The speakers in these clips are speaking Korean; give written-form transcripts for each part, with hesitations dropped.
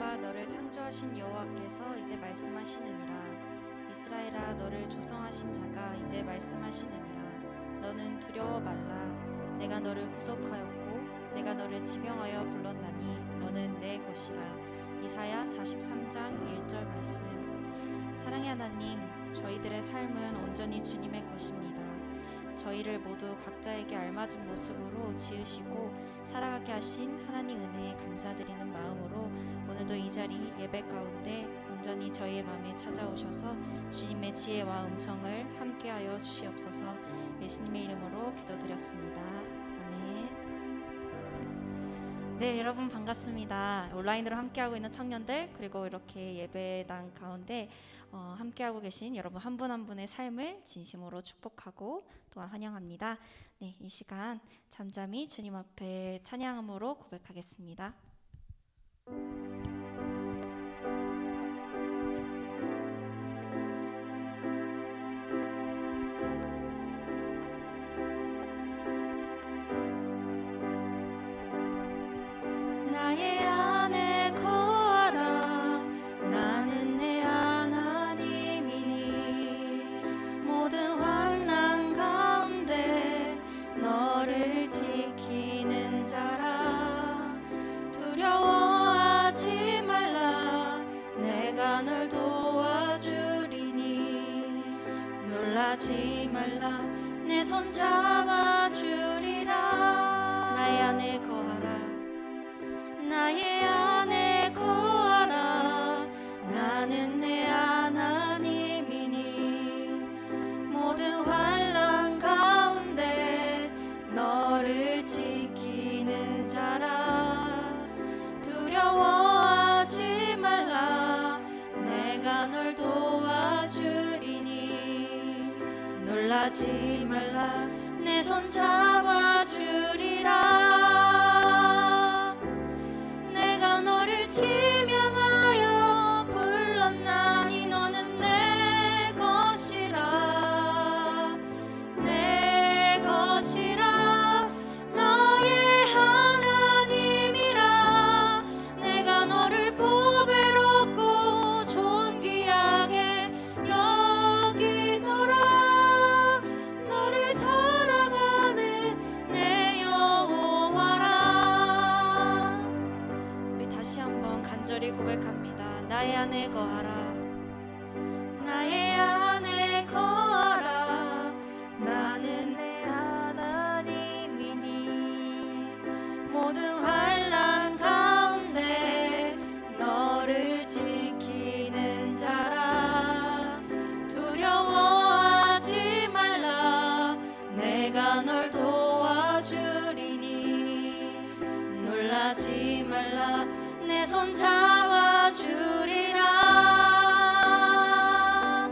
하늘과 너를 창조하신 여호와께서 이제 말씀하시느니라. 이스라엘아, 너를 조성하신 자가 이제 말씀하시느니라. 너는 두려워 말라. 내가 너를 구속하였고 내가 너를 지명하여 불렀나니 너는 내 것이라. 이사야 43장 1절 말씀. 사랑의 하나님, 저희들의 삶은 온전히 주님의 것입니다. 저희를 모두 각자에게 알맞은 모습으로 지으시고 살아가게 하신 하나님 은혜에 감사드리는 마음으로 오늘도 이 자리 예배 가운데 온전히 저희의 마음에 찾아오셔서 주님의 지혜와 음성을 함께하여 주시옵소서. 예수님의 이름으로 기도드렸습니다. 아멘. 네, 여러분 반갑습니다. 온라인으로 함께하고 있는 청년들, 그리고 이렇게 예배당 가운데 함께하고 계신 여러분 한 분 한 분의 삶을 진심으로 축복하고 또한 환영합니다. 네, 이 시간 잠잠히 주님 앞에 찬양함으로 고백하겠습니다. 나의 안에 거하라. 나는 내 하나님이니 모든 환난 가운데 너를 지키는 자라. 두려워하지 말라. 내가 널 도와주리니 놀라지 말라. 내 손 잡아주리라. 나의 안에 거하라. 나의 안에 거하라. 나는 내 하나님이니 모든 환난 가운데 너를 지키는 자라. 두려워하지 말라. 내가 널 도와주리니 놀라지 말라. 내 손 잡아주리라. 내가 너를 지명하여 불렀나니 너는 내 것이라. 내 것이라. 너의 하나님이라. 내가 너를 보배롭고 존귀하게 여기노라. 너를 사랑하는 내 여호와라. 우리 다시 한번 간절히 고백합니다. 나의 안에 거하라. 나의 안에 거하라. 나는 내 하나님이니 모든 환난 가운데 너를 지키는 자라. 두려워하지 말라. 내가 널 도와주리니 놀라지 말라. 내 손 잡아주리라.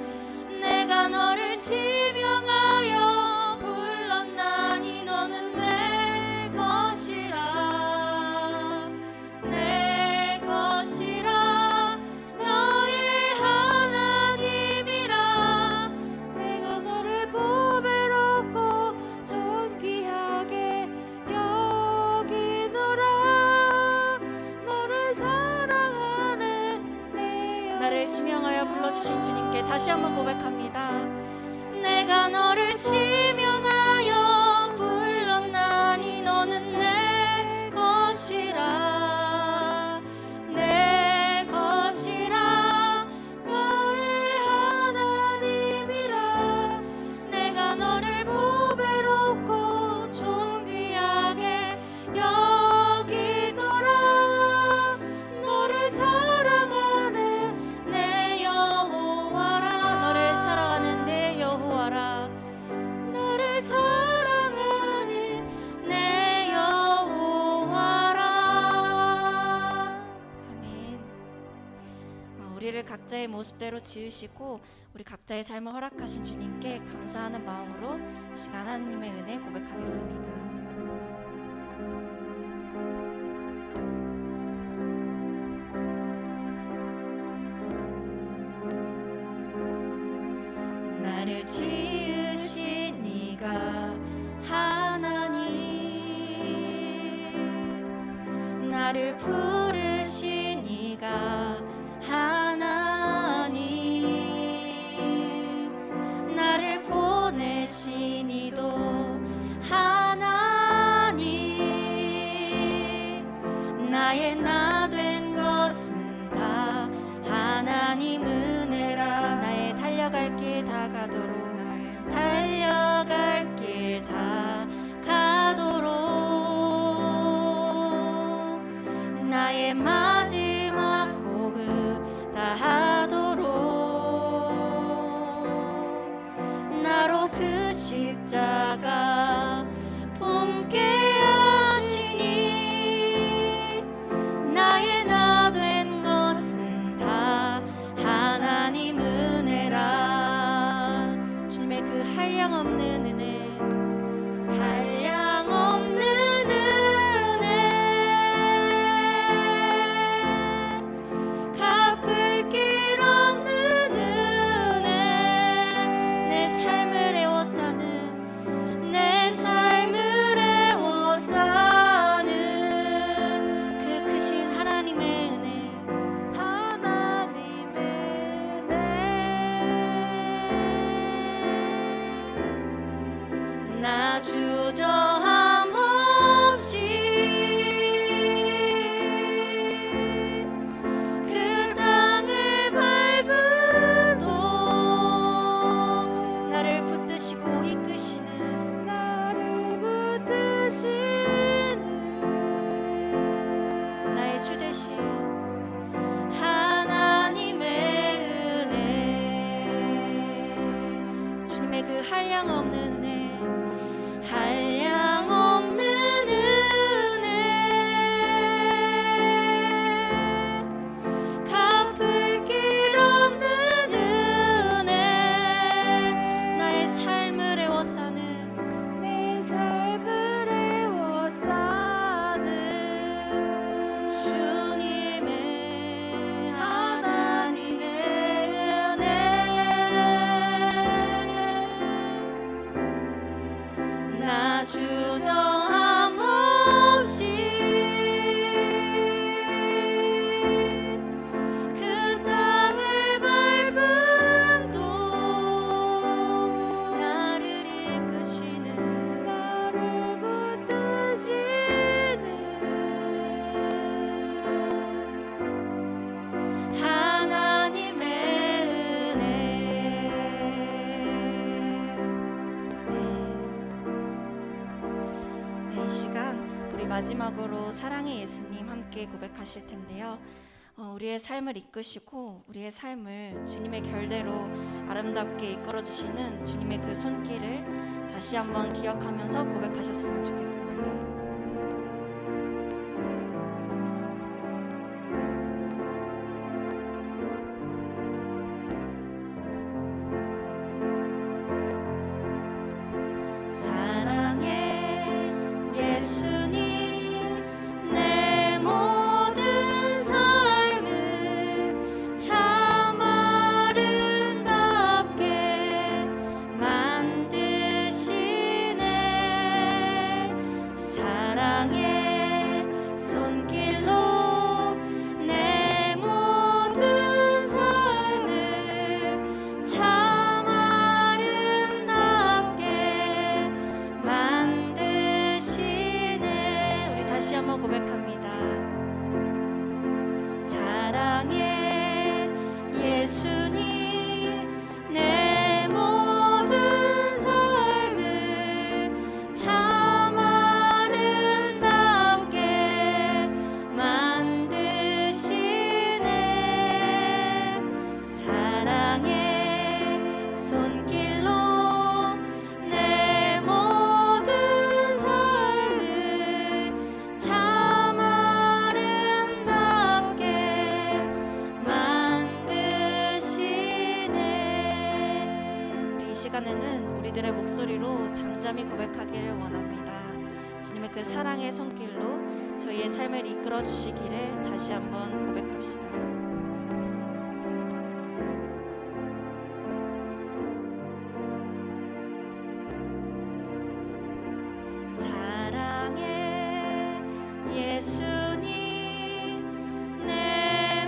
내가 너를 지명하여 불렀나니 너는 내 것이라. 내 것이라. 너의 하나님이라. 내가 너를 보배롭고 존귀하게 여기노라. 너를 사랑하는 내 나를 지명하여 불러주신 주님께 다시 한번 고백합니다. 내가 너를 지명하여 불렀나니 너는 내 것이라. 내 것이라. 너의 하나님이라. 내가 너를 보배롭고 존귀하게 여기노라. 너를 사랑하는 내 여호와라. 너를 사랑하는 내 여호와라. 너를 사랑하는 내 여호와라. 아멘. 우리를 각자의 모습대로 지으시고 우리 각자의 삶을 허락하신 주님께 감사하는 마음으로 이 시간 하나님의 은혜 고백하겠습니다. 나를 지으신 네가 하나님, 나를 부르신 네가 주시니가 하나님, 나를 보내신 이도 하나님, 나의 나 된 것은 다 하나님 은혜라. 나의 달려갈 길 다 가도록, 달려갈 길 다 가도록, 나의 마지막 호흡 다 하도록, 나로 그 십자가 품게 하시니, 나의 나 된 것은 다 하나님 은혜라. 주님의 그 한량없는 은혜, 한량없는 은혜, 갚을 길 없는 은혜, 내 삶을 애워싸는, 내 삶을 애워싸는 그 크신 하나님의 은혜, 하나님의 은혜. 나 주저함 없이 그 땅을 밟아도 나를 붙드시고 이끄시는, 나를 붙드시는 나의 주 되신 하나님의 은혜, 주님의 그 한량없는 은혜, 한량없는 은혜, 갚을 길 없는 은혜, 나의 삶을 애워싸는, 내 삶을 애워싸는 주님의 하나님의 은혜. 나 주저함 없이 그 땅을 밟음도 나를 이끄시는, 나를 붙드시는 하나님의 은혜. 아멘. 네, 이 시간 우리 마지막으로 사랑의 예수님 함께 고백하실 텐데요. 우리의 삶을 이끄시고 우리의 삶을 주님의 결대로 아름답게 이끌어 주시는 주님의 그 손길을 다시 한번 기억하면서 고백하셨으면 좋겠습니다. 사랑의 예수님, 내 모든 삶을 참 아름답게 만드시네. 사랑의 손길로 내 모든 삶을 참 아름답게 만드시네. 우리 다시 한번 고백합니다. 사랑의 예수님, 내 모든 삶을 참 아름답게 만드시네. 사랑의 손길로 내 모든 삶을 참 아름답게 만드시네. 우리 이 시간에는 우리들의 목소리로 잠잠히 고백하기를 원합니다. 주님의 그 사랑의 손길로 저희의 삶을 이끌어 주시기를 다시 한번 고백합시다. 사랑의 예수님, 내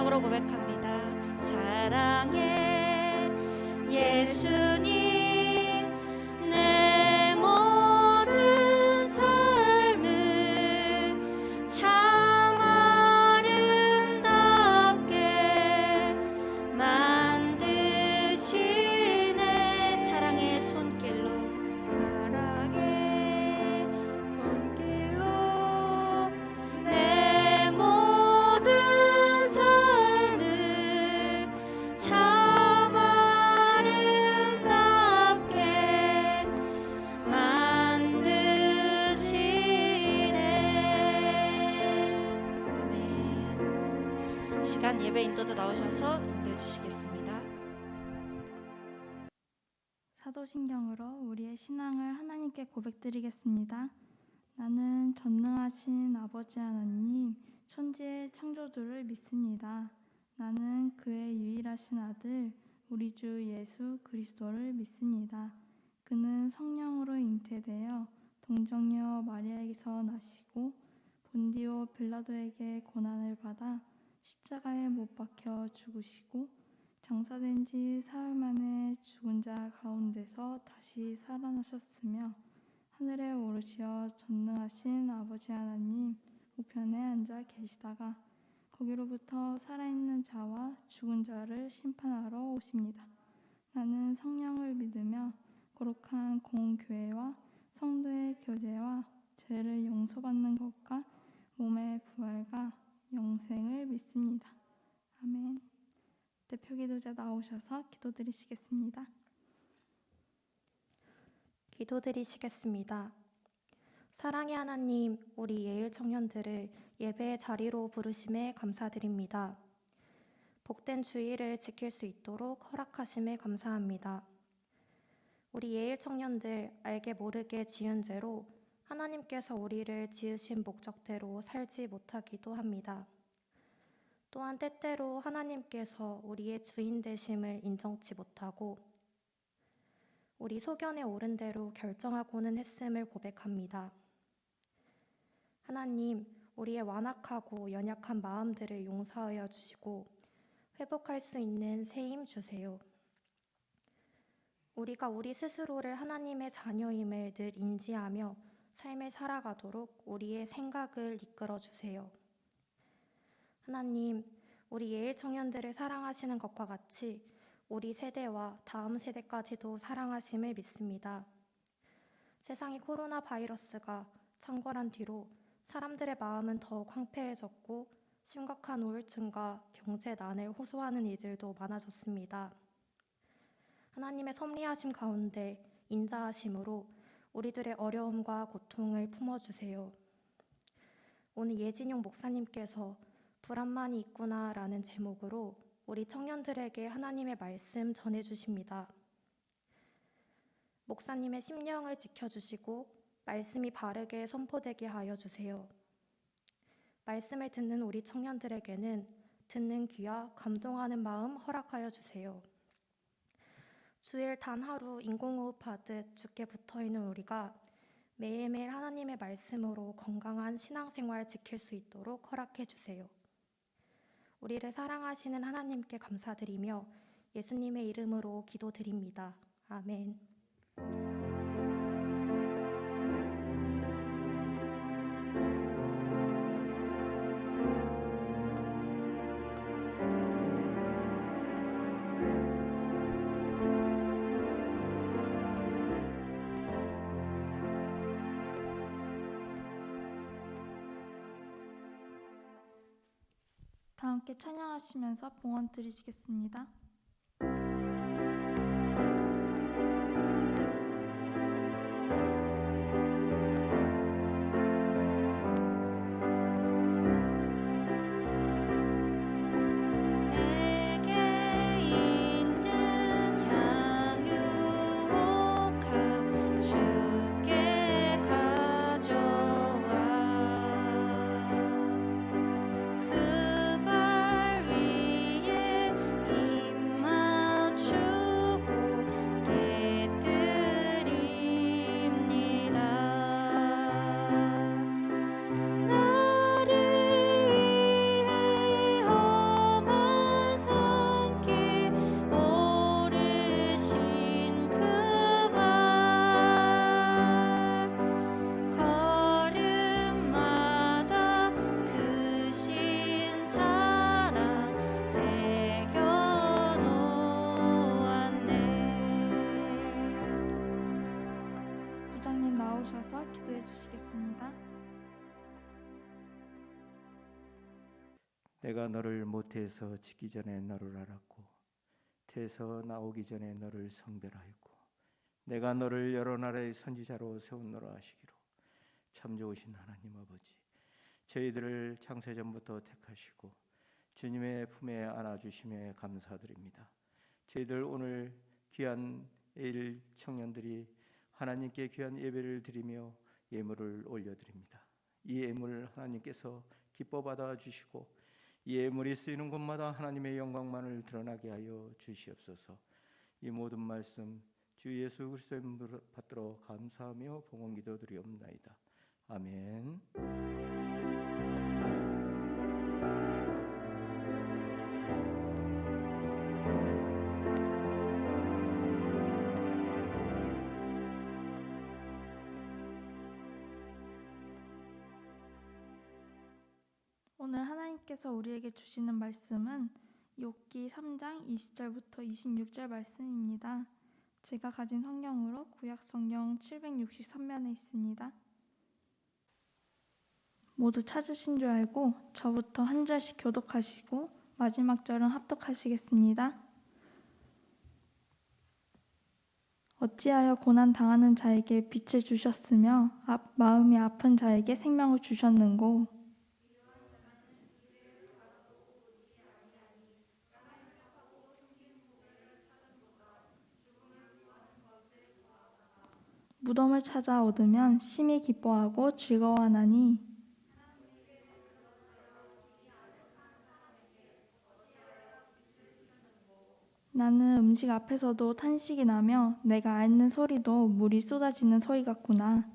마지막으로 고백합니다. 사랑해 예수님, 내 모든 삶을 참 아름답게 만드시네. 사랑의 손길로 내 모든 삶을 참 아름답게 만드시네. 아멘. 시간 예배 인도자 나오셔서 인도해 주시겠습니다. 사도신경으로 우리의 신앙을 하나님께 고백드리겠습니다. 나는 전능하신 아버지 하나님, 천지의 창조주를 믿습니다. 나는 그의 유일하신 아들, 우리 주 예수 그리스도를 믿습니다. 그는 성령으로 잉태되어 동정녀 마리아에게서 나시고 본디오 빌라도에게 고난을 받아 십자가에 못 박혀 죽으시고 장사된 지 사흘 만에 죽은 자 가운데서 다시 살아나셨으며 하늘에 오르시어 전능하신 아버지 하나님 우편에 앉아 계시다가 거기로부터 살아있는 자와 죽은 자를 심판하러 오십니다. 나는 성령을 믿으며 거룩한 공교회와 성도의 교제와 죄를 용서받는 것과 몸의 부활과 영생을 믿습니다. 아멘. 대표 기도자 나오셔서 기도드리시겠습니다. 기도드리시겠습니다. 사랑의 하나님, 우리 예일 청년들을 예배의 자리로 부르심에 감사드립니다. 복된 주일을 지킬 수 있도록 허락하심에 감사합니다. 우리 예일 청년들 알게 모르게 지은 죄로 하나님께서 우리를 지으신 목적대로 살지 못하기도 합니다. 또한 때때로 하나님께서 우리의 주인 되심을 인정치 못하고 우리 소견에 옳은 대로 결정하고는 했음을 고백합니다. 하나님, 우리의 완악하고 연약한 마음들을 용서하여 주시고 회복할 수 있는 새 힘 주세요. 우리가 우리 스스로를 하나님의 자녀임을 늘 인지하며 삶을 살아가도록 우리의 생각을 이끌어 주세요. 하나님, 우리 예일 청년들을 사랑하시는 것과 같이 우리 세대와 다음 세대까지도 사랑하심을 믿습니다. 세상의 코로나 바이러스가 창궐한 뒤로 사람들의 마음은 더욱 황폐해졌고 심각한 우울증과 경제난을 호소하는 이들도 많아졌습니다. 하나님의 섭리하심 가운데 인자하심으로 우리들의 어려움과 고통을 품어주세요. 오늘 예진용 목사님께서 불안만이 있구나 라는 제목으로 우리 청년들에게 하나님의 말씀 전해주십니다. 목사님의 심령을 지켜주시고 말씀이 바르게 선포되게 하여 주세요. 말씀을 듣는 우리 청년들에게는 듣는 귀와 감동하는 마음 허락하여 주세요. 주일 단 하루 인공호흡하듯 주께 붙어있는 우리가 매일매일 하나님의 말씀으로 건강한 신앙생활 지킬 수 있도록 허락해 주세요. 우리를 사랑하시는 하나님께 감사드리며 예수님의 이름으로 기도드립니다. 아멘. 다 함께 찬양하시면서 봉헌 드리시겠습니다. 그 발 위에 나오셔서 기도해 주시겠습니다. 내가 너를 모태에서 짓기 전에 너를 알았고 태에서 나오기 전에 너를 성별하였고 내가 너를 여러 나라의 선지자로 세우노라 하시기로 참 좋으신 하나님 아버지, 저희들을 창세전부터 택하시고 주님의 품에 안아주심에 감사드립니다. 저희들 오늘 귀한 에일 청년들이 하나님께 귀한 예배를 드리며 예물을 올려드립니다. 이 예물 하나님께서 기뻐 받아 주시고 이 예물이 쓰이는 곳마다 하나님의 영광만을 드러나게 하여 주시옵소서. 이 모든 말씀 주 예수 그리스도의 이름으로 받들어 감사하며 봉헌 기도드리옵나이다. 아멘. 오늘 하나님께서 우리에게 주시는 말씀은 욥기 3장 20절부터 26절 말씀입니다. 제가 가진 성경으로 구약 성경 763면에 있습니다. 모두 찾으신 줄 알고 저부터 한 절씩 교독하시고 마지막 절은 합독하시겠습니다. 어찌하여 고난 당하는 자에게 빛을 주셨으며 마음이 아픈 자에게 생명을 주셨는고. 무덤을 찾아 얻으면 심히 기뻐하고 즐거워하나니 나는 음식 앞에서도 탄식이 나며 내가 앓는 소리도 물이 쏟아지는 소리 같구나.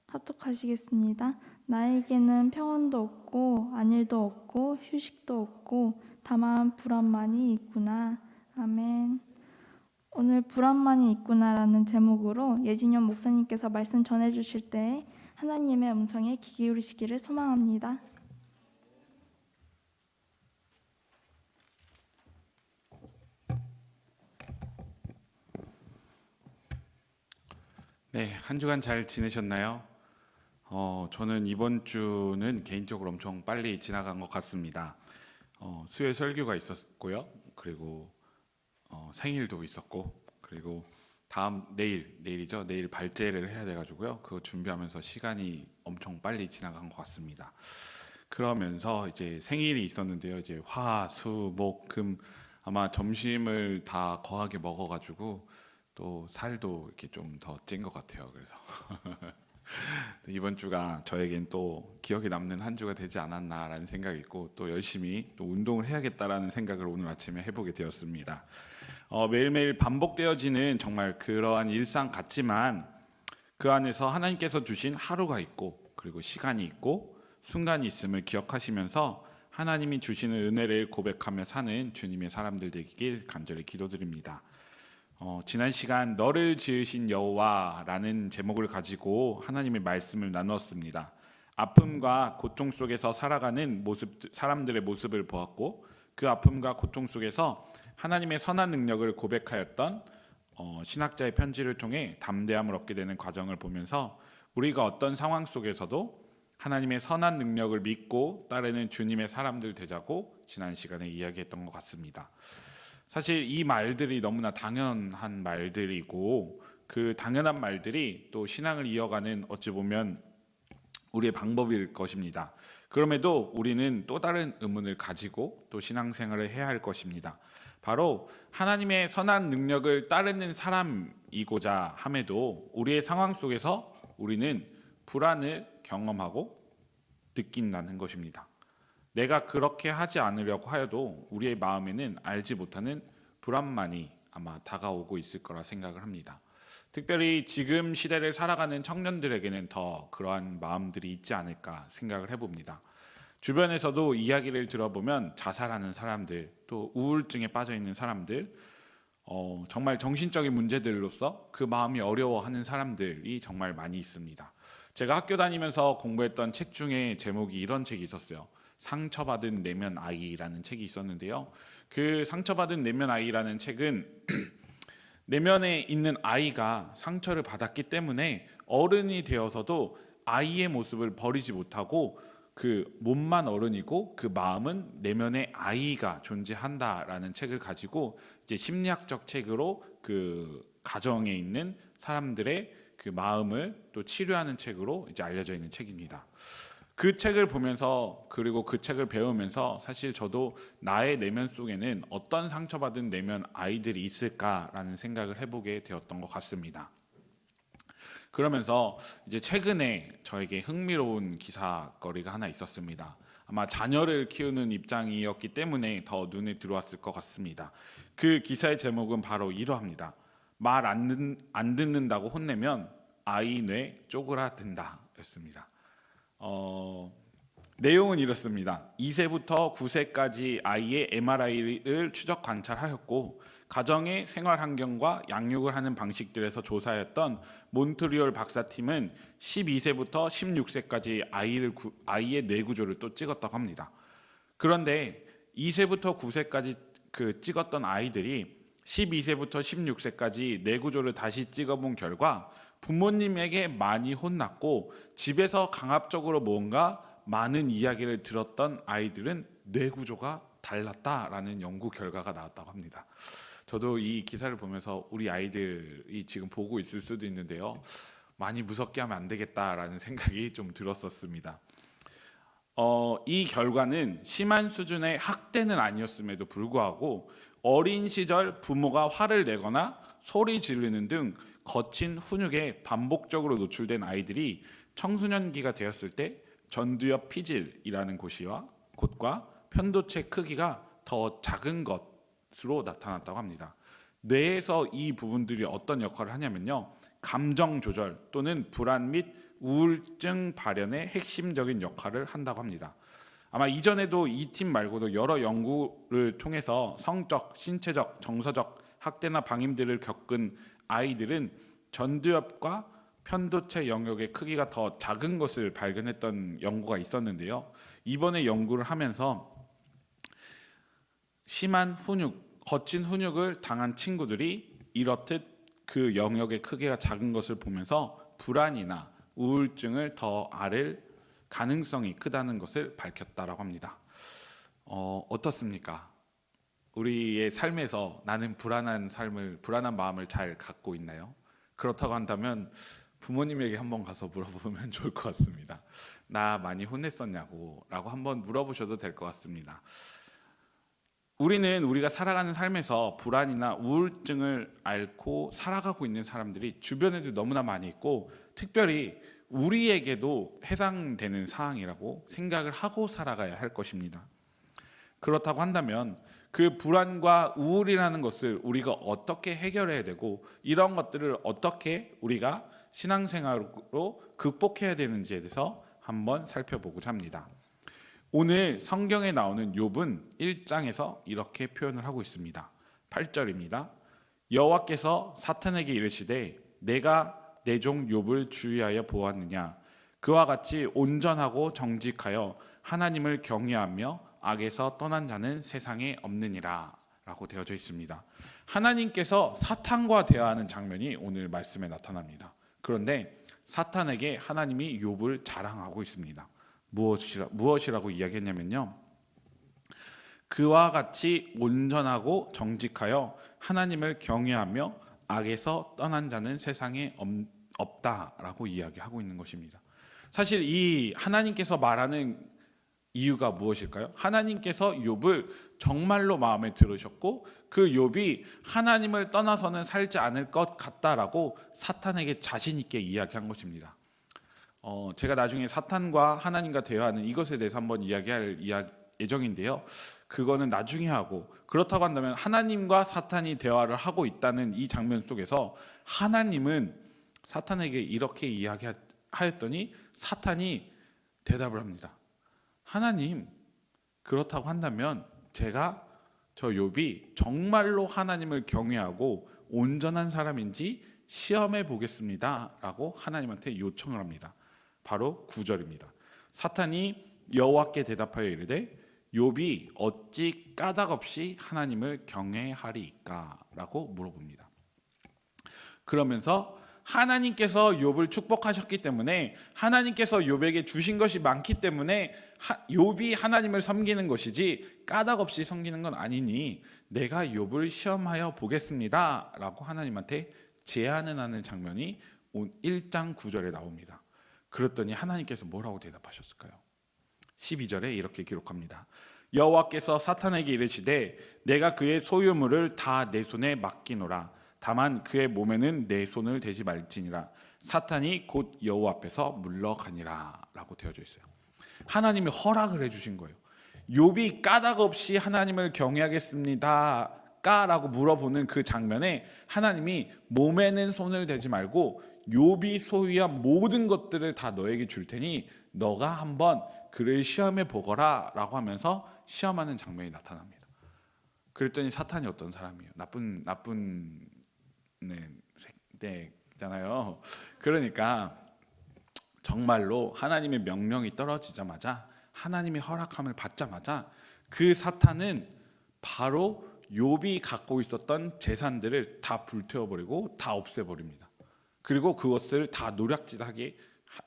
합독하시겠습니다. 나에게는 평온도 없고 안일도 없고 휴식도 없고 다만 불안만이 있구나. 아멘. 오늘 불안만이 있구나라는 제목으로 예진영 목사님께서 말씀 전해주실 때 하나님의 음성에 귀 기울이시기를 소망합니다. 네, 한 주간 잘 지내셨나요? 저는 이번 주는 개인적으로 엄청 빨리 지나간 것 같습니다. 수요 설교가 있었고요. 그리고 생일도 있었고, 그리고 내일이죠. 내일 발제를 해야 돼가지고요. 그거 준비하면서 시간이 엄청 빨리 지나간 것 같습니다. 그러면서 이제 생일이 있었는데요. 이제 화, 수, 목, 금 아마 점심을 다 거하게 먹어가지고 또 살도 이렇게 좀 더 찐 것 같아요. 그래서 이번 주가 저에겐 또 기억에 남는 한 주가 되지 않았나라는 생각이 있고 또 열심히 또 운동을 해야겠다라는 생각을 오늘 아침에 해보게 되었습니다. 매일매일 반복되어지는 정말 그러한 일상 같지만 그 안에서 하나님께서 주신 하루가 있고 그리고 시간이 있고 순간이 있음을 기억하시면서 하나님이 주시는 은혜를 고백하며 사는 주님의 사람들 되길 간절히 기도드립니다. 지난 시간 너를 지으신 여호와라는 제목을 가지고 하나님의 말씀을 나누었습니다. 아픔과 고통 속에서 살아가는 사람들의 모습을 보았고 그 아픔과 고통 속에서 하나님의 선한 능력을 고백하였던 신학자의 편지를 통해 담대함을 얻게 되는 과정을 보면서 우리가 어떤 상황 속에서도 하나님의 선한 능력을 믿고 따르는 주님의 사람들 되자고 지난 시간에 이야기했던 것 같습니다. 사실 이 말들이 너무나 당연한 말들이고 그 당연한 말들이 또 신앙을 이어가는 어찌 보면 우리의 방법일 것입니다. 그럼에도 우리는 또 다른 의문을 가지고 또 신앙생활을 해야 할 것입니다. 바로 하나님의 선한 능력을 따르는 사람이고자 함에도 우리의 상황 속에서 우리는 불안을 경험하고 느낀다는 것입니다. 내가 그렇게 하지 않으려고 하여도 우리의 마음에는 알지 못하는 불안만이 아마 다가오고 있을 거라 생각을 합니다. 특별히 지금 시대를 살아가는 청년들에게는 더 그러한 마음들이 있지 않을까 생각을 해봅니다. 주변에서도 이야기를 들어보면 자살하는 사람들, 또 우울증에 빠져있는 사람들, 정말 정신적인 문제들로서 그 마음이 어려워하는 사람들이 정말 많이 있습니다. 제가 학교 다니면서 공부했던 책 중에 제목이 이런 책이 있었어요. 상처받은 내면 아이라는 책이 있었는데요. 그 상처받은 내면 아이라는 책은 내면에 있는 아이가 상처를 받았기 때문에 어른이 되어서도 아이의 모습을 버리지 못하고 그 몸만 어른이고 그 마음은 내면의 아이가 존재한다라는 책을 가지고 이제 심리학적 책으로 그 가정에 있는 사람들의 그 마음을 또 치료하는 책으로 이제 알려져 있는 책입니다. 그 책을 보면서 그리고 그 책을 배우면서 사실 저도 나의 내면 속에는 어떤 상처받은 내면 아이들이 있을까라는 생각을 해보게 되었던 것 같습니다. 그러면서 이제 최근에 저에게 흥미로운 기사거리가 하나 있었습니다. 아마 자녀를 키우는 입장이었기 때문에 더 눈에 들어왔을 것 같습니다. 그 기사의 제목은 바로 이러합니다. 말 안 듣는다고 혼내면 아이 뇌 쪼그라든다 였습니다. 내용은 이렇습니다. 2세부터 9세까지 아이의 MRI를 추적 관찰하였고 가정의 생활 환경과 양육을 하는 방식들에서 조사했던 몬트리올 박사팀은 12세부터 16세까지 아이의 뇌 구조를 또 찍었다고 합니다. 그런데 2세부터 9세까지 그 찍었던 아이들이 12세부터 16세까지 뇌 구조를 다시 찍어본 결과 부모님에게 많이 혼났고 집에서 강압적으로 뭔가 많은 이야기를 들었던 아이들은 뇌 구조가 달랐다라는 연구 결과가 나왔다고 합니다. 저도 이 기사를 보면서 우리 아이들이 지금 보고 있을 수도 있는데요. 많이 무섭게 하면 안 되겠다라는 생각이 좀 들었었습니다. 이 결과는 심한 수준의 학대는 아니었음에도 불구하고 어린 시절 부모가 화를 내거나 소리 지르는 등 거친 훈육에 반복적으로 노출된 아이들이 청소년기가 되었을 때 전두엽 피질이라는 곳과 편도체 크기가 더 작은 것으로 나타났다고 합니다. 뇌에서 이 부분들이 어떤 역할을 하냐면요. 감정 조절 또는 불안 및 우울증 발현의 핵심적인 역할을 한다고 합니다. 아마 이전에도 이 팀 말고도 여러 연구를 통해서 성적, 신체적, 정서적 학대나 방임들을 겪은 아이들은 전두엽과 편도체 영역의 크기가 더 작은 것을 발견했던 연구가 있었는데요. 이번에 연구를 하면서 심한 훈육, 거친 훈육을 당한 친구들이 이렇듯 그 영역의 크기가 작은 것을 보면서 불안이나 우울증을 더 앓을 가능성이 크다는 것을 밝혔다라고 합니다. 어떻습니까? 우리의 삶에서 나는 불안한 마음을 잘 갖고 있나요? 그렇다고 한다면 부모님에게 한번 가서 물어보면 좋을 것 같습니다. 나 많이 혼냈었냐고 라고 한번 물어보셔도 될 것 같습니다. 우리가 살아가는 삶에서 불안이나 우울증을 앓고 살아가고 있는 사람들이 주변에도 너무나 많이 있고 특별히 우리에게도 해당되는 사항이라고 생각을 하고 살아가야 할 것입니다. 그렇다고 한다면 그 불안과 우울이라는 것을 우리가 어떻게 해결해야 되고 이런 것들을 어떻게 우리가 신앙생활로 극복해야 되는지에 대해서 한번 살펴보고자 합니다. 오늘 성경에 나오는 욥은 1장에서 이렇게 표현을 하고 있습니다. 8절입니다. 여호와께서 사탄에게 이르시되 내가 내 종 욥을 주의하여 보았느냐 그와 같이 온전하고 정직하여 하나님을 경외하며 악에서 떠난 자는 세상에 없느니라 라고 되어져 있습니다. 하나님께서 사탄과 대화하는 장면이 오늘 말씀에 나타납니다. 그런데 사탄에게 하나님이 욥을 자랑하고 있습니다. 무엇이라고 이야기했냐면요. 그와 같이 온전하고 정직하여 하나님을 경외하며 악에서 떠난 자는 세상에 없다라고 이야기하고 있는 것입니다. 사실 이 하나님께서 말하는 이유가 무엇일까요? 하나님께서 욥을 정말로 마음에 들으셨고 그 욥이 하나님을 떠나서는 살지 않을 것 같다라고 사탄에게 자신 있게 이야기한 것입니다. 제가 나중에 사탄과 하나님과 대화하는 이것에 대해서 한번 이야기할 예정인데요. 그거는 나중에 하고 그렇다고 한다면 하나님과 사탄이 대화를 하고 있다는 이 장면 속에서 하나님은 사탄에게 이렇게 이야기하였더니 사탄이 대답을 합니다. 하나님, 그렇다고 한다면 제가 저 욥이 정말로 하나님을 경외하고 온전한 사람인지 시험해 보겠습니다 라고 하나님한테 요청을 합니다. 바로 9절입니다. 사탄이 여호와께 대답하여 이르되 욥이 어찌 까닭 없이 하나님을 경외하리이까? 라고 물어봅니다. 그러면서 하나님께서 욥을 축복하셨기 때문에, 하나님께서 욥에게 주신 것이 많기 때문에 욥이 하나님을 섬기는 것이지 까닭 없이 섬기는 건 아니니 내가 욥을 시험하여 보겠습니다 라고 하나님한테 제안을 하는 장면이 1장 9절에 나옵니다. 그랬더니 하나님께서 뭐라고 대답하셨을까요? 12절에 이렇게 기록합니다. 여호와께서 사탄에게 이르시되 내가 그의 소유물을 다 내 손에 맡기노라. 다만 그의 몸에는 내 손을 대지 말지니라. 사탄이 곧 여호와 앞에서 물러가니라 라고 되어져 있어요. 하나님이 허락을 해주신 거예요. 욥이 까닭 없이 하나님을 경외하겠습니다 라고 물어보는 그 장면에 하나님이 몸에는 손을 대지 말고 욥이 소유한 모든 것들을 다 너에게 줄 테니 너가 한번 그를 시험해 보거라 라고 하면서 시험하는 장면이 나타납니다. 그랬더니 사탄이 어떤 사람이에요? 나쁜 잖아요. 그러니까 정말로 하나님의 명령이 떨어지자마자, 하나님의 허락함을 받자마자 그 사탄은 바로 욥이 갖고 있었던 재산들을 다 불태워버리고 다 없애버립니다. 그리고 그것을 다 노략질하게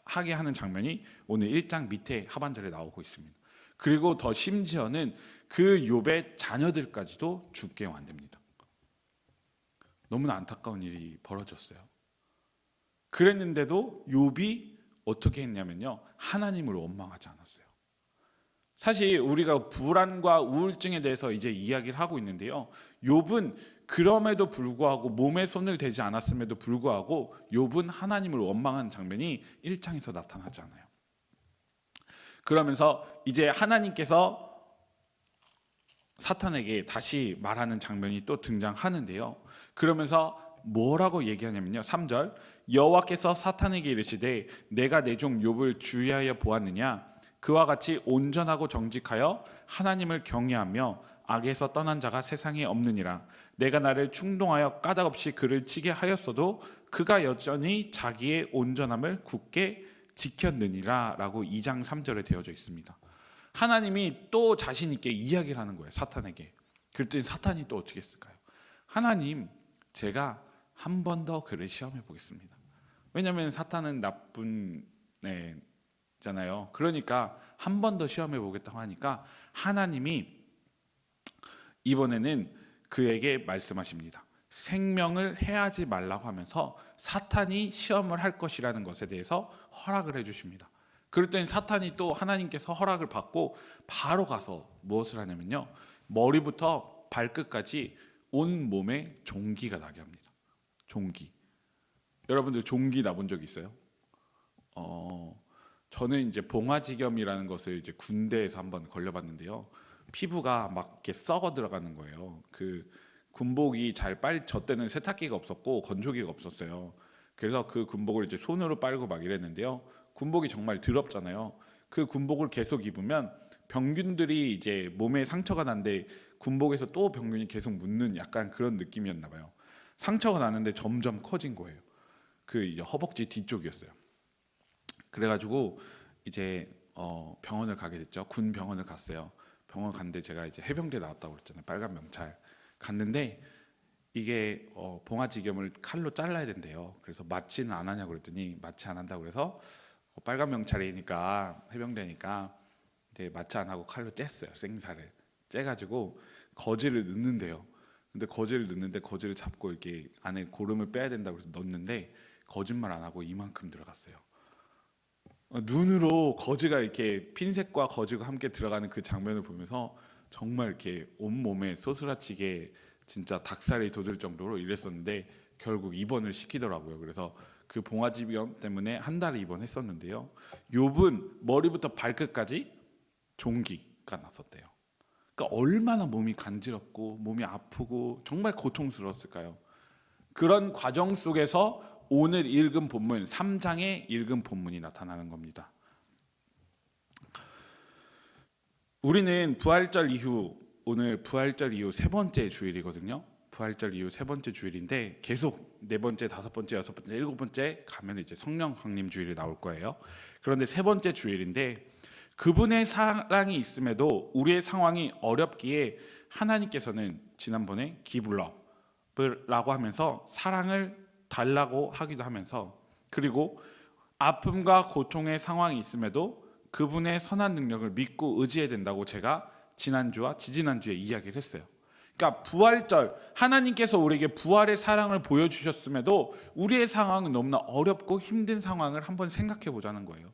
하는 장면이 오늘 1장 밑에 하반절에 나오고 있습니다. 그리고 더 심지어는 그 욥의 자녀들까지도 죽게 만듭니다. 너무나 안타까운 일이 벌어졌어요. 그랬는데도 욥이 어떻게 했냐면요, 하나님을 원망하지 않았어요. 사실 우리가 불안과 우울증에 대해서 이제 이야기를 하고 있는데요, 욥은 그럼에도 불구하고, 몸에 손을 대지 않았음에도 불구하고 욥은 하나님을 원망하는 장면이 1장에서 나타나지 않아요. 그러면서 이제 하나님께서 사탄에게 다시 말하는 장면이 또 등장하는데요, 그러면서 뭐라고 얘기하냐면요, 3절 여호와께서 사탄에게 이르시되 내가 내 종 욥을 주의하여 보았느냐? 그와 같이 온전하고 정직하여 하나님을 경외하며 악에서 떠난 자가 세상에 없느니라. 내가 나를 충동하여 까닭없이 그를 치게 하였어도 그가 여전히 자기의 온전함을 굳게 지켰느니라 라고 2장 3절에 되어져 있습니다. 하나님이 또 자신 있게 이야기를 하는 거예요, 사탄에게. 그랬더니 사탄이 또 어떻게 했을까요? 하나님, 제가 한 번 더 그를 시험해 보겠습니다. 왜냐하면 사탄은 나쁜 잖아요. 그러니까 한 번 더 시험해 보겠다고 하니까 하나님이 이번에는 그에게 말씀하십니다. 생명을 해하지 말라고 하면서 사탄이 시험을 할 것이라는 것에 대해서 허락을 해주십니다. 그랬더니 사탄이 또 하나님께서 허락을 받고 바로 가서 무엇을 하냐면요, 머리부터 발끝까지 온 몸에 종기가 나게 합니다. 종기. 여러분들 종기 나본 적 있어요? 저는 이제 봉화지겸이라는 것을 이제 군대에서 한번 걸려봤는데요, 피부가 막 이렇게 썩어 들어가는 거예요. 그 군복이 저 때는 세탁기가 없었고 건조기가 없었어요. 그래서 그 군복을 이제 손으로 빨고 막 이랬는데요, 군복이 정말 더럽잖아요. 그 군복을 계속 입으면 병균들이 이제 몸에 상처가 난데 군복에서 또 병균이 계속 묻는 약간 그런 느낌이었나 봐요. 상처가 나는데 점점 커진 거예요. 그 이제 허벅지 뒤쪽이었어요. 그래가지고 이제 병원을 가게 됐죠. 군 병원을 갔어요. 병원 갔는데 제가 이제 해병대 나왔다고 그랬잖아요. 빨간 명찰 갔는데 이게 봉화지겸을 칼로 잘라야 된대요. 그래서 마취는 안 하냐고 그랬더니 마취 안 한다고 그래서 빨간 명찰이니까, 해병대니까 이제 마취 안 하고 칼로 쬐어요. 생살을 째가지고 거즈를 넣는데요. 근데 거즈를 넣는데 거즈를 잡고 이렇게 안에 고름을 빼야 된다고 해서 넣는데 거짓말 안 하고 이만큼 들어갔어요. 눈으로 거즈가 이렇게 핀셋과 거즈가 함께 들어가는 그 장면을 보면서 정말 이렇게 온몸에 소스라치게 진짜 닭살이 돋을 정도로 이랬었는데 결국 입원을 시키더라고요. 그래서 그 봉화지겸 때문에 한 달을 입원했었는데요, 욥은 머리부터 발끝까지 종기가 났었대요. 그러니까 얼마나 몸이 간지럽고 몸이 아프고 정말 고통스러웠을까요? 그런 과정 속에서 오늘 읽은 본문 3장에 읽은 본문이 나타나는 겁니다. 우리는 부활절 이후, 오늘 부활절 이후 세 번째 주일이거든요. 부활절 이후 세 번째 주일인데 계속 네 번째, 다섯 번째, 여섯 번째, 일곱 번째 가면 이제 성령 강림 주일이 나올 거예요. 그런데 세 번째 주일인데 그분의 사랑이 있음에도 우리의 상황이 어렵기에 하나님께서는 지난번에 기블러라고 하면서 사랑을 달라고 하기도 하면서, 그리고 아픔과 고통의 상황이 있음에도 그분의 선한 능력을 믿고 의지해야 된다고 제가 지난주와 지지난주에 이야기를 했어요. 그러니까 부활절, 하나님께서 우리에게 부활의 사랑을 보여주셨음에도 우리의 상황은 너무나 어렵고 힘든 상황을 한번 생각해 보자는 거예요.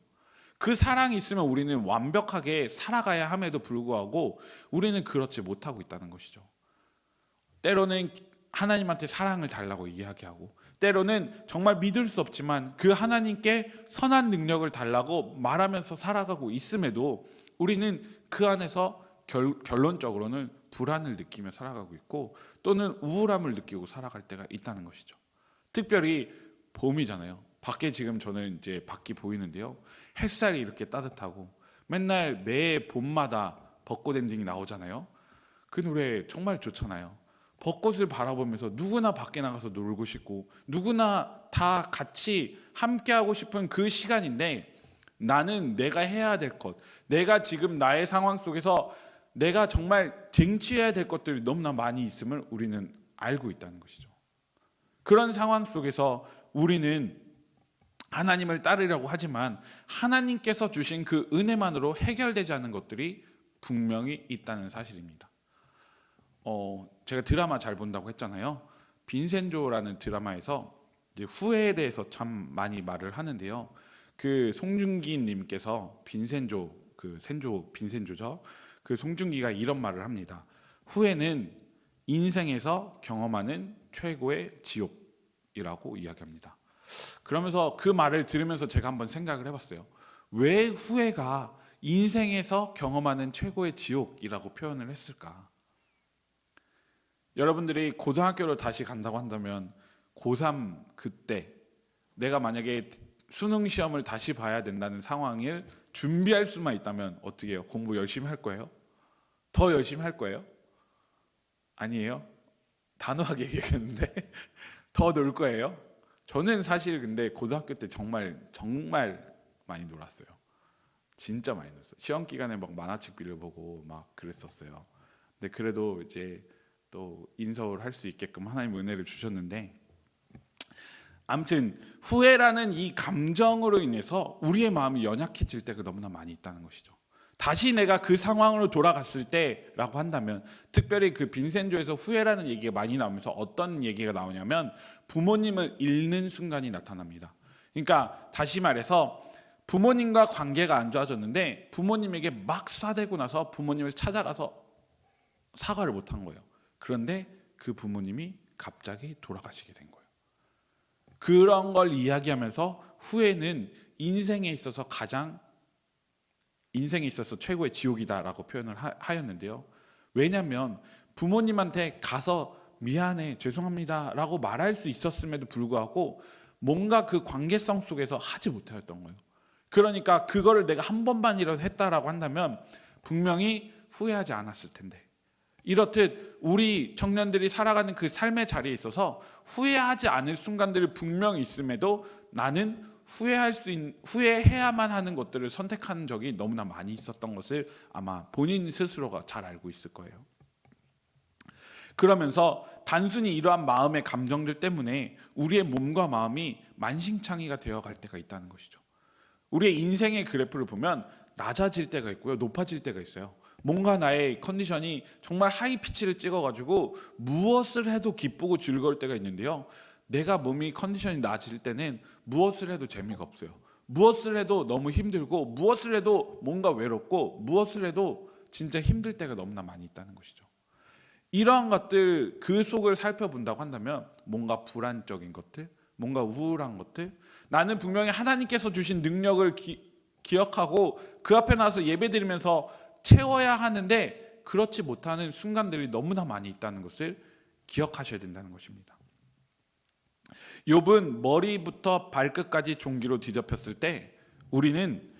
그 사랑이 있으면 우리는 완벽하게 살아가야 함에도 불구하고 우리는 그렇지 못하고 있다는 것이죠. 때로는 하나님한테 사랑을 달라고 이야기하고, 때로는 정말 믿을 수 없지만 그 하나님께 선한 능력을 달라고 말하면서 살아가고 있음에도 우리는 그 안에서 결론적으로는 불안을 느끼며 살아가고 있고, 또는 우울함을 느끼고 살아갈 때가 있다는 것이죠. 특별히 봄이잖아요. 밖에 지금 저는 이제 밖이 보이는데요, 햇살이 이렇게 따뜻하고 맨날 매 봄마다 벚꽃 엔딩이 나오잖아요. 그 노래 정말 좋잖아요. 벚꽃을 바라보면서 누구나 밖에 나가서 놀고 싶고 누구나 다 같이 함께하고 싶은 그 시간인데, 나는 내가 해야 될 것, 내가 지금 나의 상황 속에서 내가 정말 쟁취해야 될 것들이 너무나 많이 있음을 우리는 알고 있다는 것이죠. 그런 상황 속에서 우리는 하나님을 따르려고 하지만 하나님께서 주신 그 은혜만으로 해결되지 않는 것들이 분명히 있다는 사실입니다. 제가 드라마 잘 본다고 했잖아요. 빈센조라는 드라마에서 이제 후회에 대해서 참 많이 말을 하는데요. 그 송중기 님께서 빈센조, 빈센조죠. 그 송중기가 이런 말을 합니다. 후회는 인생에서 경험하는 최고의 지옥이라고 이야기합니다. 그러면서 그 말을 들으면서 제가 한번 생각을 해봤어요. 왜 후회가 인생에서 경험하는 최고의 지옥이라고 표현을 했을까? 여러분들이 고등학교를 다시 간다고 한다면 고3 그때 내가 만약에 수능 시험을 다시 봐야 된다는 상황을 준비할 수만 있다면 어떻게 해요? 공부 열심히 할 거예요? 더 열심히 할 거예요? 아니에요? 단호하게 얘기했는데 더 놀 거예요? 저는 사실 근데 고등학교 때 정말 많이 놀았어요. 진짜 많이 놀았어요. 시험 기간에 막 만화책 빌려보고 막 그랬었어요. 근데 그래도 이제 또 인서울 할 수 있게끔 하나님 은혜를 주셨는데, 아무튼 후회라는 이 감정으로 인해서 우리의 마음이 연약해질 때가 너무나 많이 있다는 것이죠. 다시 내가 그 상황으로 돌아갔을 때라고 한다면, 특별히 그 빈센조에서 후회라는 얘기가 많이 나오면서 어떤 얘기가 나오냐면 부모님을 잃는 순간이 나타납니다. 그러니까 다시 말해서 부모님과 관계가 안 좋아졌는데 부모님에게 막 싸대고 나서 부모님을 찾아가서 사과를 못한 거예요. 그런데 그 부모님이 갑자기 돌아가시게 된 거예요. 그런 걸 이야기하면서 후회는 인생에 있어서 최고의 지옥이다라고 표현을 하였는데요. 왜냐하면 부모님한테 가서 미안해, 죄송합니다 라고 말할 수 있었음에도 불구하고 뭔가 그 관계성 속에서 하지 못하였던 거예요. 그러니까 그거를 내가 한 번만이라도 했다라고 한다면 분명히 후회하지 않았을 텐데, 이렇듯 우리 청년들이 살아가는 그 삶의 자리에 있어서 후회하지 않을 순간들이 분명히 있음에도 나는 후회해야만 하는 것들을 선택하는 적이 너무나 많이 있었던 것을 아마 본인 스스로가 잘 알고 있을 거예요. 그러면서 단순히 이러한 마음의 감정들 때문에 우리의 몸과 마음이 만신창이가 되어갈 때가 있다는 것이죠. 우리의 인생의 그래프를 보면 낮아질 때가 있고요, 높아질 때가 있어요. 뭔가 나의 컨디션이 정말 하이 피치를 찍어가지고 무엇을 해도 기쁘고 즐거울 때가 있는데요, 내가 몸이 컨디션이 낮을 때는 무엇을 해도 재미가 없어요. 무엇을 해도 너무 힘들고, 무엇을 해도 뭔가 외롭고, 무엇을 해도 진짜 힘들 때가 너무나 많이 있다는 것이죠. 이러한 것들, 그 속을 살펴본다고 한다면 뭔가 불안적인 것들, 뭔가 우울한 것들, 나는 분명히 하나님께서 주신 능력을 기억하고 그 앞에 나와서 예배드리면서 채워야 하는데 그렇지 못하는 순간들이 너무나 많이 있다는 것을 기억하셔야 된다는 것입니다. 욥은 머리부터 발끝까지 종기로 뒤덮였을 때 우리는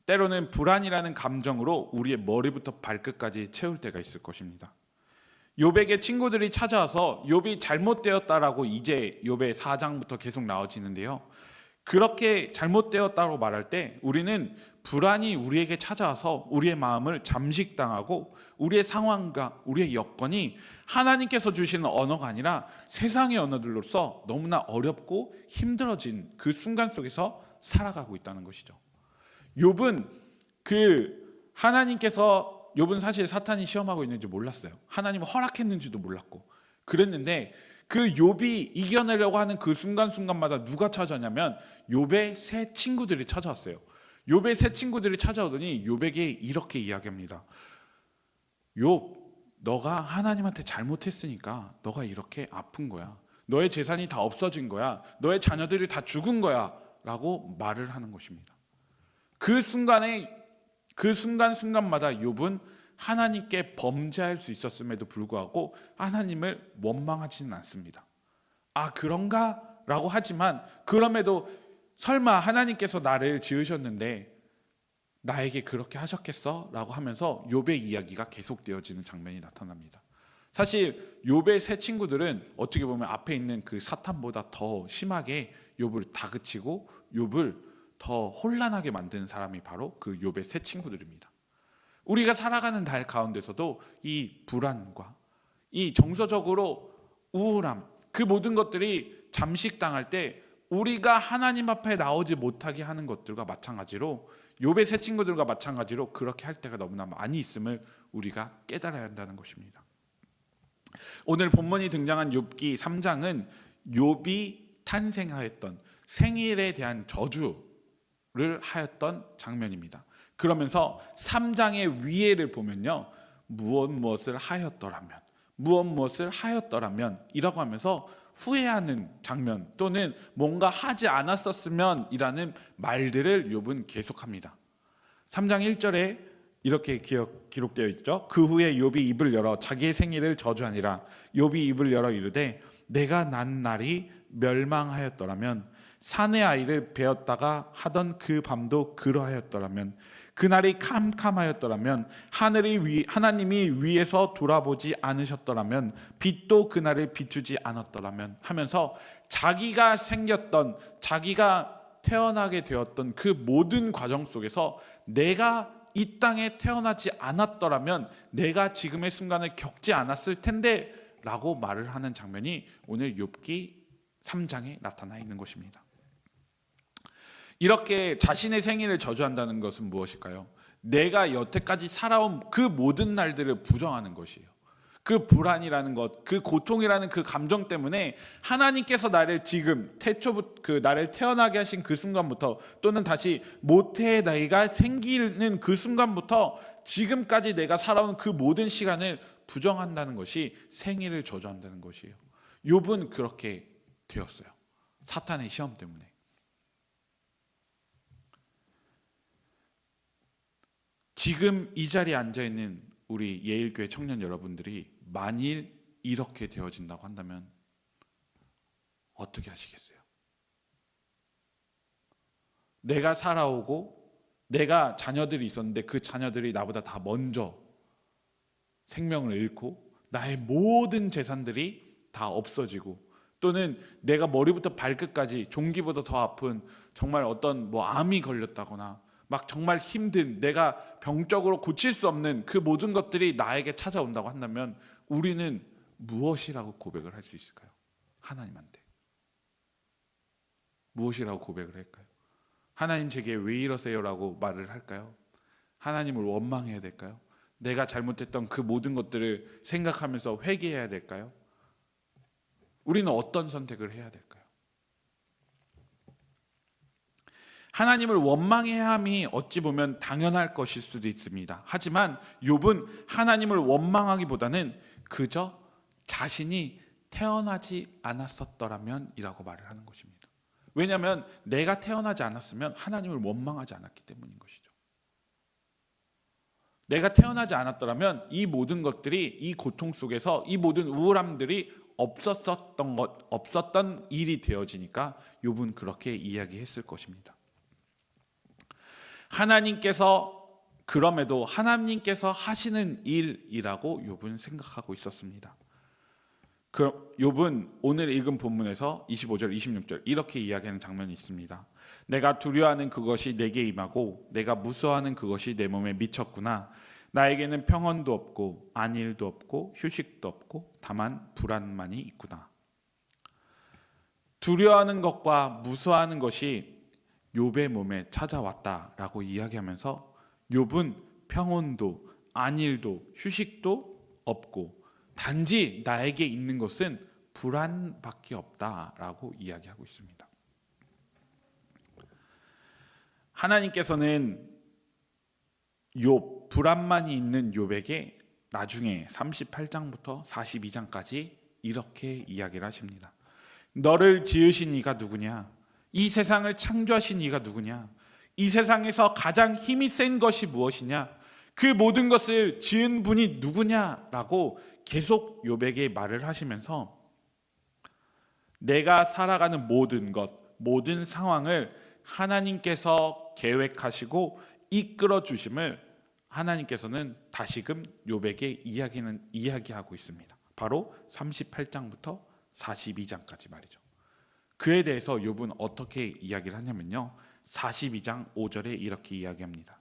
때로는 불안이라는 감정으로 우리의 머리부터 발끝까지 채울 때가 있을 것입니다. 욥에게 친구들이 찾아와서 욥이 잘못되었다라고 이제 욥의 4장부터 계속 나와지는데요, 그렇게 잘못되었다고 말할 때 우리는 불안이 우리에게 찾아와서 우리의 마음을 잠식당하고 우리의 상황과 우리의 여건이 하나님께서 주시는 언어가 아니라 세상의 언어들로서 너무나 어렵고 힘들어진 그 순간 속에서 살아가고 있다는 것이죠. 욥은 욥은 사실 사탄이 시험하고 있는지 몰랐어요. 하나님은 허락했는지도 몰랐고 그랬는데 그 욥이 이겨내려고 하는 그 순간순간마다 누가 찾아오냐면 욥의 새 친구들이 찾아왔어요. 욥의 새 친구들이 찾아오더니 욥에게 이렇게 이야기합니다. 욥, 너가 하나님한테 잘못했으니까 너가 이렇게 아픈 거야. 너의 재산이 다 없어진 거야. 너의 자녀들이 다 죽은 거야. 라고 말을 하는 것입니다. 그 순간순간마다 욥은 하나님께 범죄할 수 있었음에도 불구하고 하나님을 원망하지는 않습니다. 아, 그런가? 라고 하지만 그럼에도 설마 하나님께서 나를 지으셨는데 나에게 그렇게 하셨겠어? 라고 하면서 욥의 이야기가 계속되어지는 장면이 나타납니다. 사실 욥의 새 친구들은 어떻게 보면 앞에 있는 그 사탄보다 더 심하게 욥을 다그치고 욥을 더 혼란하게 만드는 사람이 바로 그 욥의 새 친구들입니다. 우리가 살아가는 날 가운데서도 이 불안과 이 정서적으로 우울함, 그 모든 것들이 잠식당할 때 우리가 하나님 앞에 나오지 못하게 하는 것들과 마찬가지로 욥의 새 친구들과 마찬가지로 그렇게 할 때가 너무나 많이 있음을 우리가 깨달아야 한다는 것입니다. 오늘 본문이 등장한 욥기 3장은 욥이 탄생하였던 생일에 대한 저주를 하였던 장면입니다. 그러면서 3장의 위에를 보면요, 무엇을 하였더라면 이라고 하면서 후회하는 장면 또는 뭔가 하지 않았었으면 이라는 말들을 욥은 계속합니다. 3장 1절에 이렇게 기록되어 있죠. 그 후에 욥이 입을 열어 자기의 생일을 저주하니라. 욥이 입을 열어 이르되 내가 난 날이 멸망하였더라면 사내 아이를 베었다가 하던 그 밤도 그러하였더라면 그날이 캄캄하였더라면 하나님이 위에서 돌아보지 않으셨더라면 빛도 그날을 비추지 않았더라면 하면서 자기가 태어나게 되었던 그 모든 과정 속에서 내가 이 땅에 태어나지 않았더라면 내가 지금의 순간을 겪지 않았을 텐데 라고 말을 하는 장면이 오늘 욥기 3장에 나타나 있는 것입니다. 이렇게 자신의 생일을 저주한다는 것은 무엇일까요? 내가 여태까지 살아온 그 모든 날들을 부정하는 것이에요. 그 불안이라는 것, 그 고통이라는 그 감정 때문에 하나님께서 나를 지금 나를 태어나게 하신 그 순간부터 또는 다시 모태의 나이가 생기는 그 순간부터 지금까지 내가 살아온 그 모든 시간을 부정한다는 것이 생일을 저주한다는 것이에요. 욥은 그렇게 되었어요. 사탄의 시험 때문에. 지금 이 자리에 앉아있는 우리 예일교회 청년 여러분들이 만일 이렇게 되어진다고 한다면 어떻게 하시겠어요? 내가 살아오고 내가 자녀들이 있었는데 그 자녀들이 나보다 다 먼저 생명을 잃고 나의 모든 재산들이 다 없어지고 또는 내가 머리부터 발끝까지 종기보다 더 아픈 정말 어떤 암이 걸렸다거나 막 정말 힘든 내가 병적으로 고칠 수 없는 그 모든 것들이 나에게 찾아온다고 한다면 우리는 무엇이라고 고백을 할 수 있을까요? 하나님한테 무엇이라고 고백을 할까요? 하나님 제게 왜 이러세요라고 말을 할까요? 하나님을 원망해야 될까요? 내가 잘못했던 그 모든 것들을 생각하면서 회개해야 될까요? 우리는 어떤 선택을 해야 될까요? 하나님을 원망해야 함이 어찌 보면 당연할 것일 수도 있습니다. 하지만 욥은 하나님을 원망하기보다는 그저 자신이 태어나지 않았었더라면 이라고 말을 하는 것입니다. 왜냐하면 내가 태어나지 않았으면 하나님을 원망하지 않았기 때문인 것이죠. 내가 태어나지 않았더라면 이 모든 것들이 이 고통 속에서 이 모든 우울함들이 없었던 일이 되어지니까 욥은 그렇게 이야기했을 것입니다. 그럼에도 하나님께서 하시는 일이라고 욥은 생각하고 있었습니다. 욥은 오늘 읽은 본문에서 25절, 26절 이렇게 이야기하는 장면이 있습니다. 내가 두려워하는 그것이 내게 임하고 내가 무서워하는 그것이 내 몸에 미쳤구나. 나에게는 평온도 없고 안일도 없고 휴식도 없고 다만 불안만이 있구나. 두려워하는 것과 무서워하는 것이 욥의 몸에 찾아왔다라고 이야기하면서 욥은 평온도 안일도 휴식도 없고 단지 나에게 있는 것은 불안밖에 없다라고 이야기하고 있습니다. 하나님께서는 욥, 불안만이 있는 욥에게 나중에 38장부터 42장까지 이렇게 이야기를 하십니다. 너를 지으신 이가 누구냐? 이 세상을 창조하신 이가 누구냐? 이 세상에서 가장 힘이 센 것이 무엇이냐? 그 모든 것을 지은 분이 누구냐라고 계속 욥에게 말을 하시면서 내가 살아가는 모든 것, 모든 상황을 하나님께서 계획하시고 이끌어 주심을 하나님께서는 다시금 욥에게 이야기하고 있습니다. 바로 38장부터 42장까지 말이죠. 그에 대해서 욥은 어떻게 이야기를 하냐면요. 42장 5절에 이렇게 이야기합니다.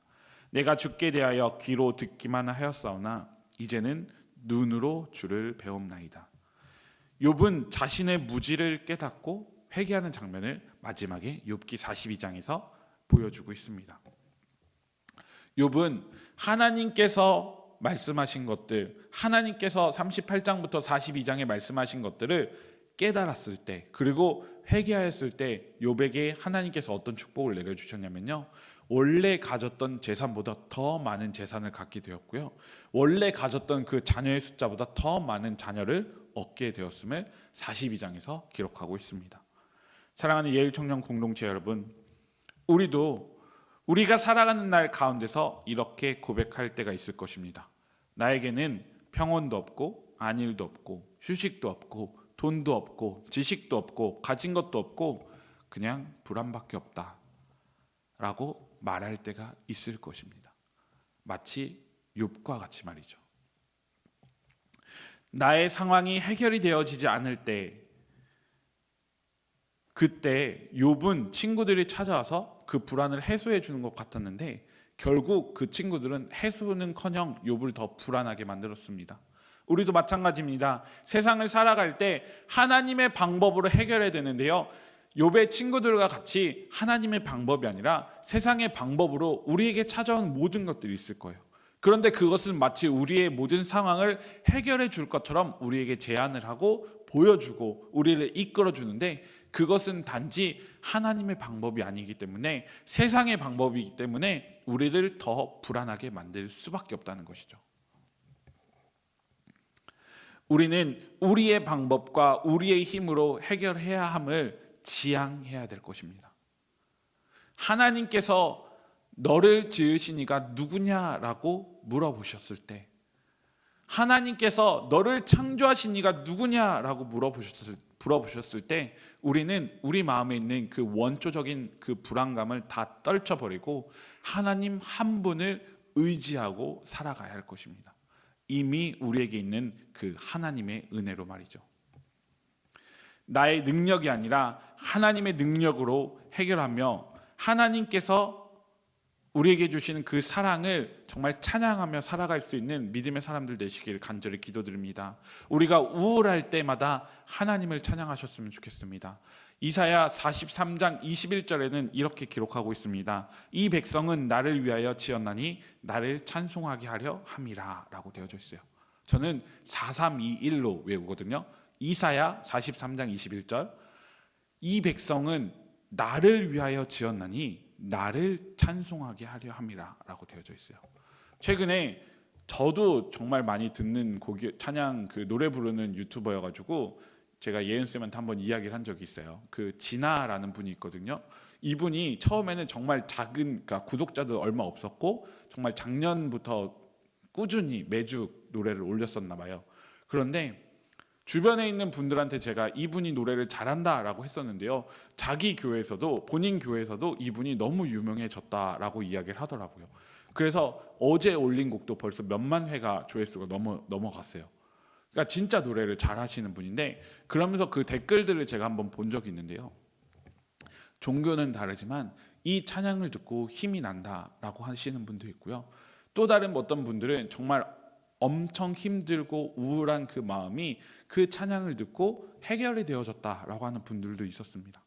내가 주께 대하여 귀로 듣기만 하였사오나 이제는 눈으로 주를 배움나이다. 욥은 자신의 무지를 깨닫고 회개하는 장면을 마지막에 욥기 42장에서 보여주고 있습니다. 욥은 하나님께서 말씀하신 것들, 하나님께서 38장부터 42장에 말씀하신 것들을 깨달았을 때, 그리고 회개하였을 때 욥에게 하나님께서 어떤 축복을 내려주셨냐면요, 원래 가졌던 재산보다 더 많은 재산을 갖게 되었고요, 원래 가졌던 그 자녀의 숫자보다 더 많은 자녀를 얻게 되었음을 42장에서 기록하고 있습니다. 사랑하는 예일 청년 공동체 여러분, 우리가 살아가는 날 가운데서 이렇게 고백할 때가 있을 것입니다. 나에게는 평온도 없고 안일도 없고 휴식도 없고 돈도 없고 지식도 없고 가진 것도 없고 그냥 불안밖에 없다 라고 말할 때가 있을 것입니다. 마치 욥과 같이 말이죠. 나의 상황이 해결이 되어지지 않을 때, 그때 욥은 친구들이 찾아와서 그 불안을 해소해 주는 것 같았는데 결국 그 친구들은 해소는커녕 욥을 더 불안하게 만들었습니다. 우리도 마찬가지입니다. 세상을 살아갈 때 하나님의 방법으로 해결해야 되는데요, 욥의 친구들과 같이 하나님의 방법이 아니라 세상의 방법으로 우리에게 찾아온 모든 것들이 있을 거예요. 그런데 그것은 마치 우리의 모든 상황을 해결해 줄 것처럼 우리에게 제안을 하고 보여주고 우리를 이끌어 주는데, 그것은 단지 하나님의 방법이 아니기 때문에, 세상의 방법이기 때문에 우리를 더 불안하게 만들 수밖에 없다는 것이죠. 우리는 우리의 방법과 우리의 힘으로 해결해야 함을 지향해야 될 것입니다. 하나님께서 너를 지으신 이가 누구냐라고 물어보셨을 때, 하나님께서 너를 창조하신 이가 누구냐라고 물어보셨을 때 우리는 우리 마음에 있는 그 원초적인 그 불안감을 다 떨쳐버리고 하나님 한 분을 의지하고 살아가야 할 것입니다. 이미 우리에게 있는 그 하나님의 은혜로 말이죠. 나의 능력이 아니라 하나님의 능력으로 해결하며 하나님께서 우리에게 주시는 그 사랑을 정말 찬양하며 살아갈 수 있는 믿음의 사람들 되시길 간절히 기도드립니다. 우리가 우울할 때마다 하나님을 찬양하셨으면 좋겠습니다. 이사야 43장 21절에는 이렇게 기록하고 있습니다. 이 백성은 나를 위하여 지었나니 나를 찬송하게 하려 함이라 라고 되어져 있어요. 저는 4321로 외우거든요. 이사야 43장 21절, 이 백성은 나를 위하여 지었나니 나를 찬송하게 하려 함이라 라고 되어져 있어요. 최근에 저도 정말 많이 듣는 찬양 그 노래 부르는 유튜버여가지고 제가 예은쌤한테 한번 이야기를 한 적이 있어요. 그 진아라는 분이 있거든요. 이분이 처음에는 정말 그러니까 구독자도 얼마 없었고 정말 작년부터 꾸준히 매주 노래를 올렸었나 봐요. 그런데 주변에 있는 분들한테 제가 이분이 노래를 잘한다라고 했었는데요, 자기 교회에서도, 본인 교회에서도 이분이 너무 유명해졌다라고 이야기를 하더라고요. 그래서 어제 올린 곡도 벌써 몇만 회가 조회수가 넘어갔어요. 그러니까 진짜 노래를 잘하시는 분인데, 그러면서 그 댓글들을 제가 한번 본 적이 있는데요, 종교는 다르지만 이 찬양을 듣고 힘이 난다라고 하시는 분도 있고요. 또 다른 어떤 분들은 정말 엄청 힘들고 우울한 그 마음이 그 찬양을 듣고 해결이 되어졌다라고 하는 분들도 있었습니다.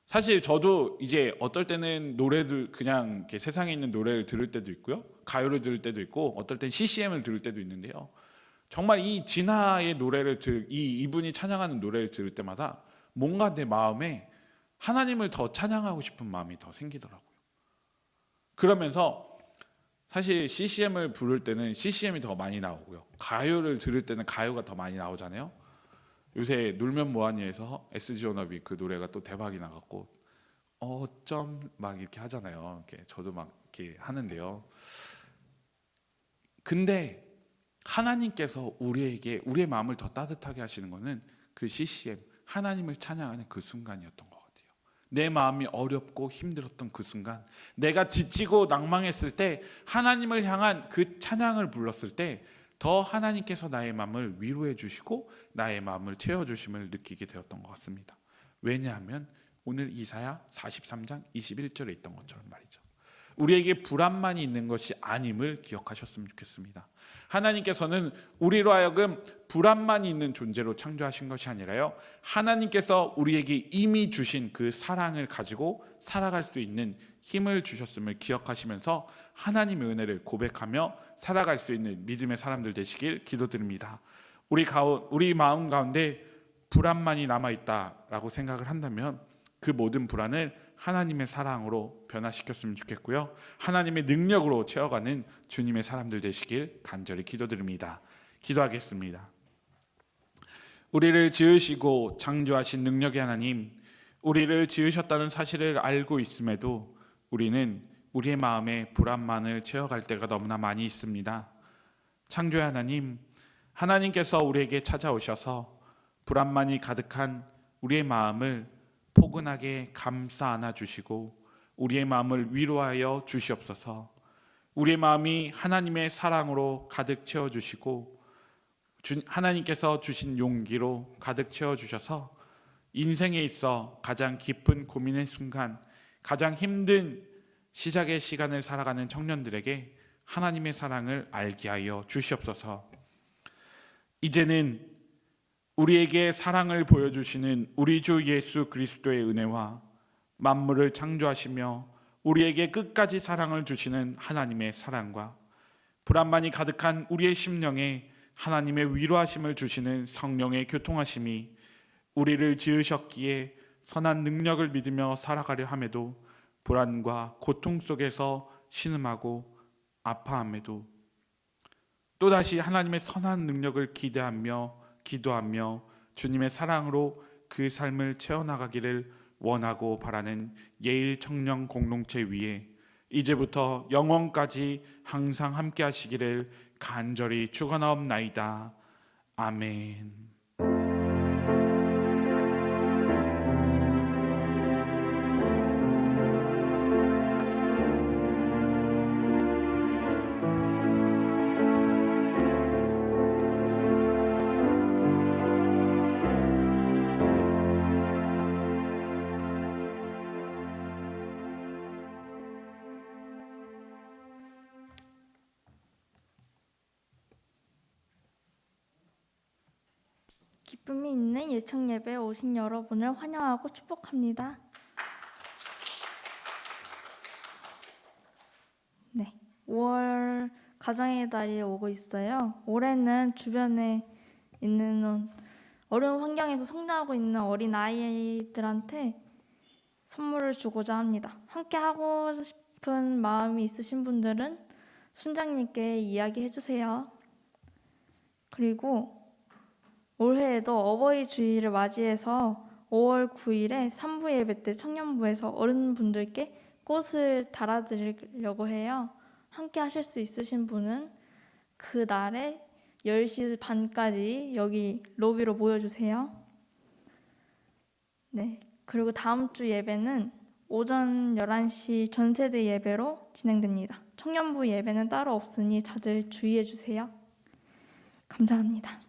사실 저도 이제 어떨 때는 노래들 그냥 이렇게 세상에 있는 노래를 들을 때도 있고요, 가요를 들을 때도 있고, 어떨 땐 CCM을 들을 때도 있는데요. 정말 이 진아의 노래를 이분이 찬양하는 노래를 들을 때마다 뭔가 내 마음에 하나님을 더 찬양하고 싶은 마음이 더 생기더라고요. 그러면서 사실 CCM을 부를 때는 CCM이 더 많이 나오고요, 가요를 들을 때는 가요가 더 많이 나오잖아요. 요새 놀면 뭐하니에서 SG 워너비 그 노래가 또 대박이 나갔고 어쩜 막 이렇게 하잖아요. 이렇게 저도 막 이렇게 하는데요. 근데 하나님께서 우리에게 우리의 마음을 더 따뜻하게 하시는 것은 그 CCM, 하나님을 찬양하는 그 순간이었던 것 같아요. 내 마음이 어렵고 힘들었던 그 순간, 내가 지치고 낭망했을 때 하나님을 향한 그 찬양을 불렀을 때 더 하나님께서 나의 마음을 위로해 주시고 나의 마음을 채워주심을 느끼게 되었던 것 같습니다. 왜냐하면 오늘 이사야 43장 21절에 있던 것처럼 말이죠. 우리에게 불안만이 있는 것이 아님을 기억하셨으면 좋겠습니다. 하나님께서는 우리로 하여금 불안만이 있는 존재로 창조하신 것이 아니라요, 하나님께서 우리에게 이미 주신 그 사랑을 가지고 살아갈 수 있는 힘을 주셨음을 기억하시면서 하나님의 은혜를 고백하며 살아갈 수 있는 믿음의 사람들 되시길 기도드립니다. 우리 마음 가운데 불안만이 남아있다라고 생각을 한다면 그 모든 불안을 하나님의 사랑으로 변화시켰으면 좋겠고요, 하나님의 능력으로 채워가는 주님의 사람들 되시길 간절히 기도드립니다. 기도하겠습니다. 우리를 지으시고 창조하신 능력의 하나님, 우리를 지으셨다는 사실을 알고 있음에도 우리는 우리의 마음에 불안만을 채워갈 때가 너무나 많이 있습니다. 창조의 하나님, 하나님께서 우리에게 찾아오셔서 불안만이 가득한 우리의 마음을 포근하게 감싸 안아주시고 우리의 마음을 위로하여 주시옵소서. 우리의 마음이 하나님의 사랑으로 가득 채워주시고 하나님께서 주신 용기로 가득 채워주셔서 인생에 있어 가장 깊은 고민의 순간, 가장 힘든 시작의 시간을 살아가는 청년들에게 하나님의 사랑을 알게 하여 주시옵소서. 이제는 우리에게 사랑을 보여주시는 우리 주 예수 그리스도의 은혜와 만물을 창조하시며 우리에게 끝까지 사랑을 주시는 하나님의 사랑과 불안만이 가득한 우리의 심령에 하나님의 위로하심을 주시는 성령의 교통하심이 우리를 지으셨기에 선한 능력을 믿으며 살아가려 함에도 불안과 고통 속에서 신음하고 아파함에도 또다시 하나님의 선한 능력을 기대하며 기도하며 주님의 사랑으로 그 삶을 채워나가기를 원하고 바라는 예일 청년 공동체 위에 이제부터 영원까지 항상 함께 하시기를 간절히 축원하옵나이다. 아멘. 기쁨이 있는 예청 예배에 오신 여러분을 환영하고 축복합니다. 네, 5월 가정의 달이 오고 있어요. 올해는 주변에 있는 어려운 환경에서 성장하고 있는 어린 아이들한테 선물을 주고자 합니다. 함께 하고 싶은 마음이 있으신 분들은 순장님께 이야기해 주세요. 그리고 올해에도 어버이 주일을 맞이해서 5월 9일에 3부 예배 때 청년부에서 어른분들께 꽃을 달아드리려고 해요. 함께 하실 수 있으신 분은 그 날에 10시 반까지 여기 로비로 모여주세요. 네, 그리고 다음 주 예배는 오전 11시 전세대 예배로 진행됩니다. 청년부 예배는 따로 없으니 다들 주의해 주세요. 감사합니다.